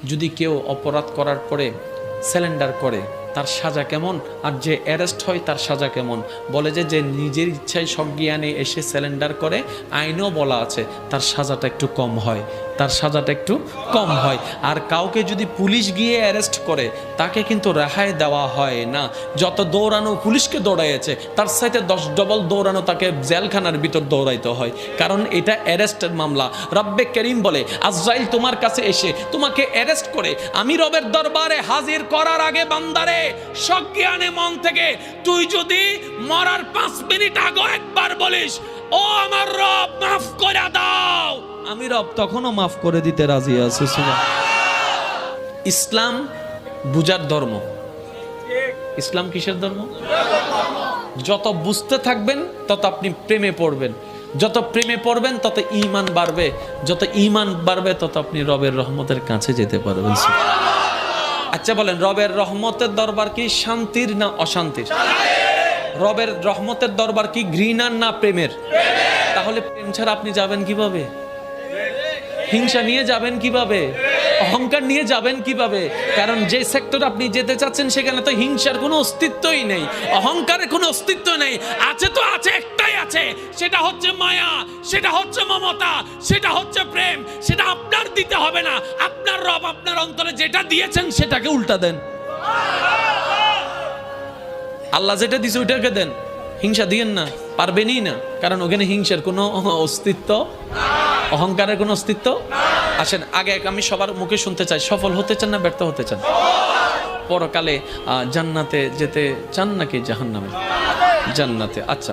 যদি কেউ অপরাধ করার পরে স্যালেন্ডার করে তার সাজা কেমন, আর যে অ্যারেস্ট হয় তার সাজা কেমন? বলে যে নিজের ইচ্ছায় সজ্ঞানে এসে স্যালেন্ডার করে, আইনেও বলা আছে তার সাজাটা একটু কম হয়, তার সাজাটা একটু কম হয়। আর কাউকে যদি পুলিশ গিয়ে অ্যারেস্ট করে তাকে কিন্তু রেহাই দেওয়া হয় না। যত দৌড়ানো পুলিশকে দৌড়াইছে তার সাথে 10 ডবল দৌড়ানো তাকে জেলখানার ভিতর দৌড়াইতে হয়, কারণ এটা অ্যারেস্টের মামলা। রব্বে করিম বলে আজরাইল তোমার কাছে এসে তোমাকে অ্যারেস্ট করে আমি রবের দরবারে হাজির করার আগে বান্দারে সজ্ঞানে মন থেকে তুই যদি মরার 5 মিনিট আগে একবার বলিস ও আমার রব মাফ করে দাও, আমি রব তখনও মাফ করে দিতে রাজি আছি। ইসলাম বুঝার ধর্ম। ইসলাম কিসের ধর্ম? যত বুঝতে থাকবেন তত আপনি প্রেমে পড়বেন, যত প্রেমে পড়বেন তত ঈমান বাড়বে, যত ঈমান বাড়বে তত আপনি রবের রহমতের কাছে যেতে পারবেন। আচ্ছা বলেন, রবের রহমতের দরবার কি শান্তির না অশান্তির? রবের রহমতের দরবার কি ঘৃণার না প্রেমের? তাহলে প্রেম ছাড়া আপনি যাবেন কিভাবে? হিংসা নিয়ে যাবেন কিভাবে? অহংকার নিয়ে যাবেন কিভাবে? কারণ যে সেক্টর আপনি যেতে চাচ্ছেন সেখানে তো হিংসার কোনো অস্তিত্বই নেই, অহংকারের কোনো অস্তিত্ব নেই। আছে তো আছে, একটাই আছে, সেটা হচ্ছে মায়া, সেটা হচ্ছে মমতা, সেটা হচ্ছে প্রেম। সেটা আপনার দিতে হবে না, আপনার রব আপনার অন্তরে যেটা দিয়েছেন সেটাকে উল্টা দেন। আল্লাহ যেটা দিয়েছে ওইটাকে দেন, হিংসা দিয়েন না, পারবেনই না, কারণ ওখানে হিংসার কোনো অস্তিত্ব, অহংকারের কোনো অস্তিত্ব। আসেন আগে আমি সবার মুখে শুনতে চাই, সফল হতে চান না ব্যর্থ হতে চান? পরকালে জান্নাতে যেতে চান নাকি জাহান্নামে? জান্নাতে। আচ্ছা।